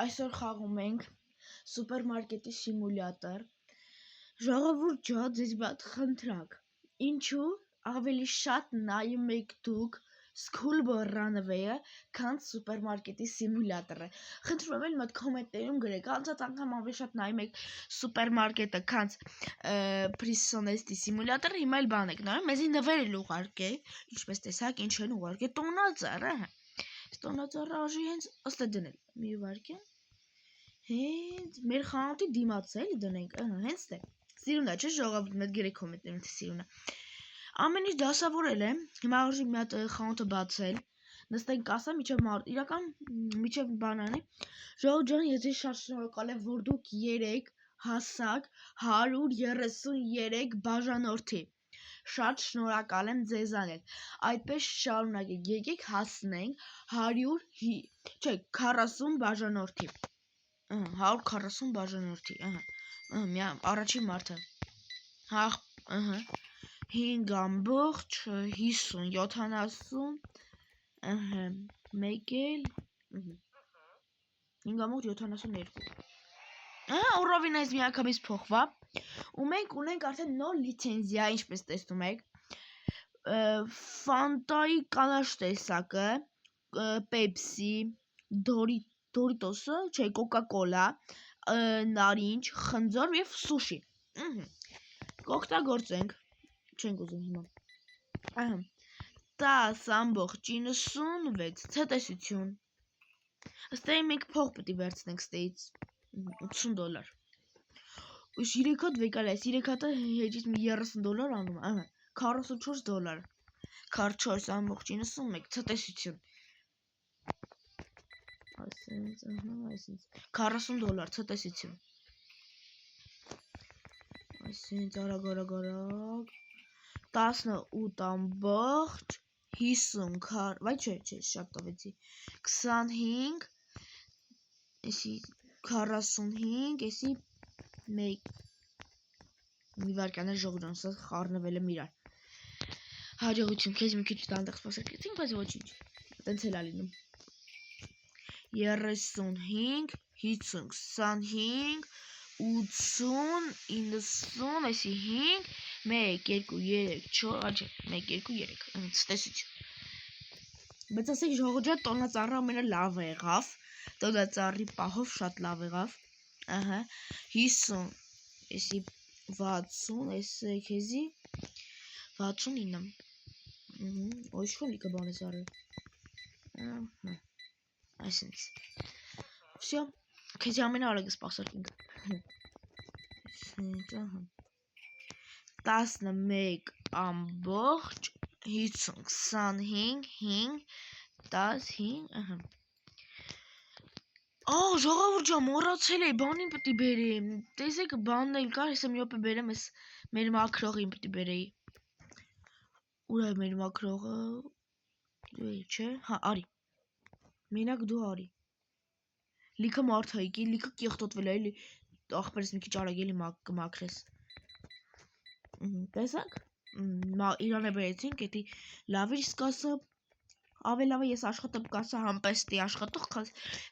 Այսօր խաղում ենք սուպերմարկետի սիմուլյատոր։ Ժողովուրդ ջա, ձեզ մոտ խնդրակ, ինչու ավելի շատ նայում եք դուք Schoolboy Runaway-ը, քան սուպերմարկետի սիմուլյատորը։ Խնդրում եմ մոտ կոմենտներում գրեք, անցած անգամ ավելի շատ նայում եք սուպերմարկետը, քան Prison S-ի սիմուլյատորը, հիմա էլ բան եք նայում, մեզի նվեր էլ ուղարկել, ինչպես տեսակ, ինչ են ուղարկել, տոնածառը, տոնածառը արժի հենց ըստ է դնել, մի վարքյան, հենց մեր խանութի դիմաց էլի դնենք, հենց թե, սիրունա չէ ժողովուրդ, մեծ գրեք կոմենտներում, թե սիրունա։ Ամեն ինչ դասավորել եմ, հիմա արժի մի հատ խանութը բացել, նստենք կասա, իրական միջև բանանի, ժողովուրդ ջան, ես ձեզ շատ շնորհակալ եմ, որ դուք 3 հասակ 133 բաժանորդի, շատ շնորհակալ եմ ձեզանից, այդպես շարունակեք, եկեք հասնենք 140 բաժանորդի, 140 բաժանորդի, առաջին մարդը, 5.50, 70, մեկ էլ, 5.72, ուռովին այս միանգամից փոխվա, ու մենք ունենք արդեն նոր լիցենզիա, ինչպես տեսնում եք, Ֆանտայի կանաչ տեսակը, Պեպսի, Դորիտոսը, չէ, Կոկա-կոլա, նարինջ, խնձոր և սուշի, կօգտագործենք, չենք ուզում հիմա, 10.96 ցտեսություն, ստեի մենք փող պիտի վերցնենք ստեից, $80, ուշ 3 հատ վեկալ է, 3 հատը հեջից մի $30 անում, $44, 4.91 ցտեսություն, $40 ցտեսություն, այսինքն արագ, 18.50, վայ չէ, շատ տվեցի, 25, էսի 45, էսի մեկ, մի վարքան է ժողովրդան, սա խառնվել եմ իրար, հաջողություն, քեզ մի քիչ դանդաղ սպասարկեցինք, բայց ոչինչ, տենց էլ ալինում, 35, 50, 25, 80, 90, էսի 5, 1, 2, 3, 4, 1, 2, 3, ցտեսություն, բայց ասեք ժողովուրդ, տոնածառը ամենը լավը եղավ, տոնածառի պահով շատ լավ եղավ, 50, էսի 60, էսի քեզի 69, ոչխոն լիքը բան ես արել, այսինց, վսյո, քեզի ամենը արագ սպասարկինք, 11.50, 25, 5, 15, ժողովուրդ ջան, մոռացել էի, բանին պիտի բերեմ, տեսեք բանն էլ կար, հեսա մի րոպե բերեմ, ես մեր մաքրողին պիտի բերեի, ուր է մեր մաքրողը, չէ, արի, մենակ դու արի, լիքը մարդ հայկի, լիքը կեղտոտվել է, էլի, ախպերս մի քիչ արագ էլի կմաքրես, տեսակ, իրան է բերեցինք, էդի լավ իր սկասը, ավելի լավ է ես աշխատեմ կասա համպեստի աշխատող,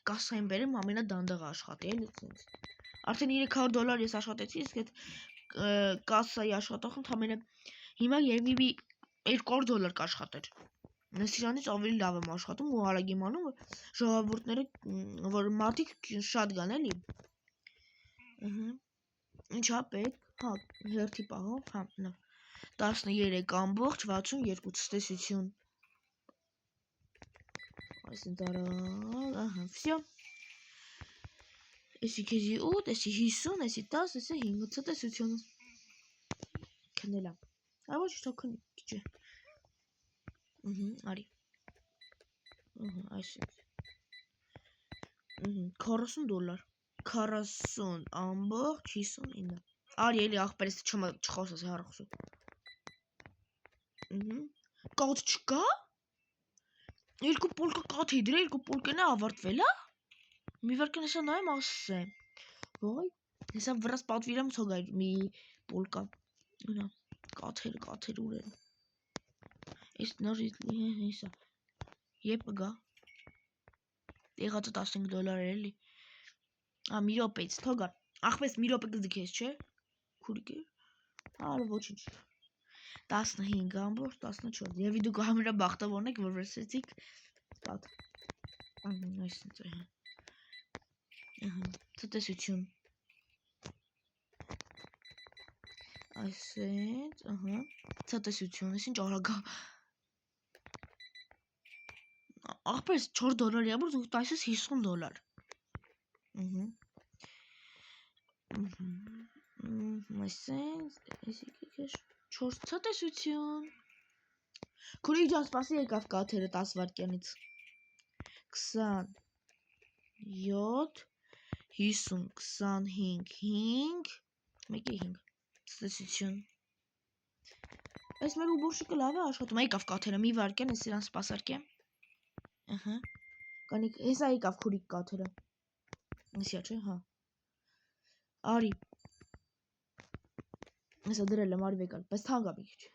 կասային բերեմ ամենա դանդաղ աշխատի, էլի ցենց, արդեն $300 ես աշխատեցի, իսկ էդ կասայի աշխատողն ամենը, հիմա երևի $200 կաշխատեր, ես իրանից ավելի լավ եմ աշխատում ու արագ եմ անում, ժողովուրդները, որ մարդիկ շատ գան էլի, ինչա պետք, հերթի պահով, 13.62 ցտեսություն, այսինքն արագ, վսյո, էսի քեզի 8, էսի 50, էսի 10, էսի 5 ցտեսություն, քնելա, ոչ թող քնի քիչ է, արի, այսինքն, $40, 40.59, արի էլի ախպերս չխոսես հառախսու, կոտ չկա, երկու պոլկա կաթ էի դրել, երկու պոլկեն է ավարտվել, մի վարքան հեսա նայեմ ասեմ, ոյ, հեսա վրաս պատվիրեմ ցոգայ մի պոլկա, կաթեր ուր են, ես նոր հեսա, եպ գա, եղածը $15 էլի, մի րոպեից թող գար ախպես մի րոպե կզգես չէ քուրիկը արը ոչինչ 15.14 եւ դուք ամենաբախտավորն եք որ վերցրեցիք սպատ այսինքն ցտեսություն այսինքն ցտեսություն այսինչ արագ ախպես $4 յաբուր դու տայսես $50 այսինքն 4 ցտեսություն քուրիկ ջան սպասի եկավ կաթերը 10 վայրկյանից 27 50 25 5 1-ի 5 ցտեսություն այս մեր ուբոշիկը լավ է աշխատում եկավ կաթերը մի վայրկյան ես իրան սպասարկեմ կանիկ հեսա եկավ քուրիկ կաթերը Նսիա չէ, հա։ Արի։ Հեսա դրել եմ, արի վեկալ, բայց թանկ մի քիչ։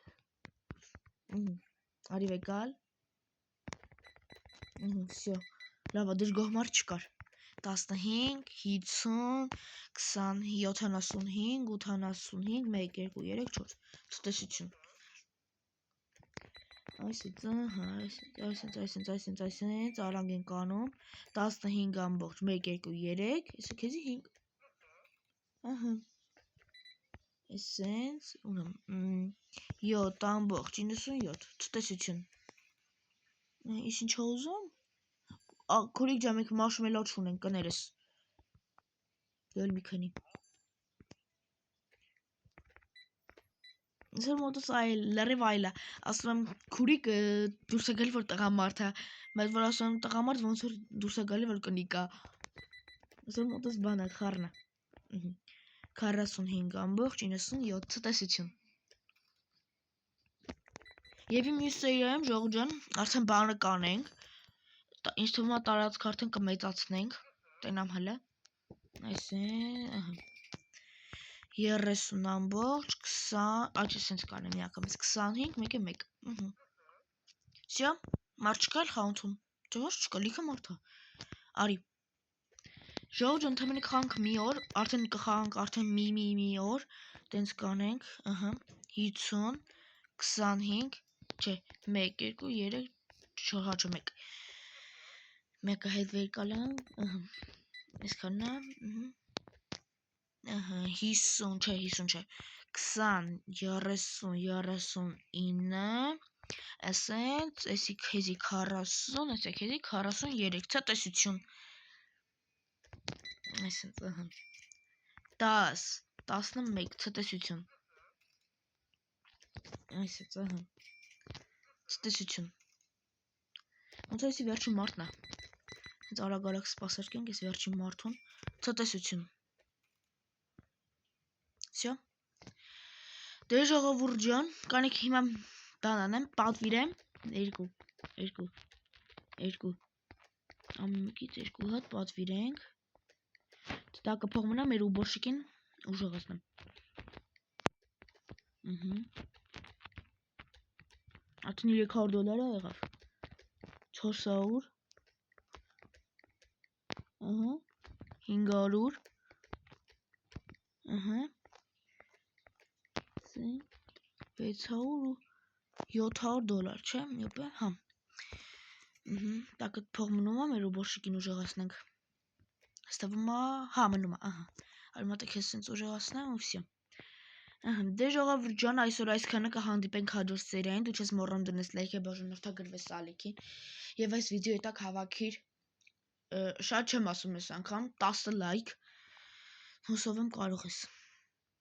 Արի վեկալ։ Всё։ Լավ, դժգոհմար չկար։ 15, 50, 20, 75, 85, 1, 2, 3, 4։ Ցտեսություն։ Այսինքն, արագ ենք անում 15.1, 2, 3, այսը քեզի 5 ահա այսինքն ունեմ 7.97 ցտեսություն Ինչ ուզում քուրիկ ջան մենք մարշմելո չունենք կներես դել մի քանի Սեր մոտս այլ, լրիվ այլա, ասում եմ քուրիկ դուրս է գալի որ տղամարդ է, բայց որ ասում եմ տղամարդ ոնց որ դուրս է գալի որ կնիկա։ Սեր մոտս բան է, խառն է։ 45.97 ցտեսություն։ Եվ իմ մյուս սերիայում ժողովուրդ ջան, արդեն բանը կանենք։ Ինչ թվում է տարածք արդեն կմեծացնենք։ Տենամ հələ։ Այսինքն 30.20 աչի սենց կանեմ միակամից 25 1-ը 1 Всё մարդ չկա էլ խանութում Չէ ոչ չկա լիքը մարդ է Արի Ժողովուրդ ջան թեմենի խանք մի օր արդեն կխաղանք արդեն մի օր տենց կանենք 50 25 չէ 1 2 3 4 հաճը 1 մեկը հետ վեր կալանք այսքանն է 50 չէ 50 չէ 20 30 39 ասենց էսի քեզի 40 էսի քեզի 43 ցտեսություն այսինքն 10 11 ցտեսություն այսինքն ցտեսություն ոնց էսի վերջին մարտն է հենց արագ սպասարկենք էս վերջին մարտուն ցտեսություն Всё Դե ժողովուրդ ջան կանեք հիմա բան անեմ պատվիրեմ 2 ամմիկից 2 հատ պատվիրենք դա կփող մնա մեր ուբոշիկին ուժեղացնեմ արդեն $300 եղավ 400 500 $600 $700 չէ յոպե հա տակը փող մնում է մեր ուբոշիկին ուժեղացնենք Ստվում է հա մնում է ահա արի մտեք ես սենց ուժեղացնեմ ու всё Դե ժողովուրդ ջան այսօր այսքանը կհանդիպենք հաջորդ սերիային դու չես մոռանում դնես լայք բաժանորդագրվես ալիքին եւ այս վիդեոյի տակ հավաքիր շատ չեմ ասում այս անգամ 10 լայք հուսով եմ կարող ես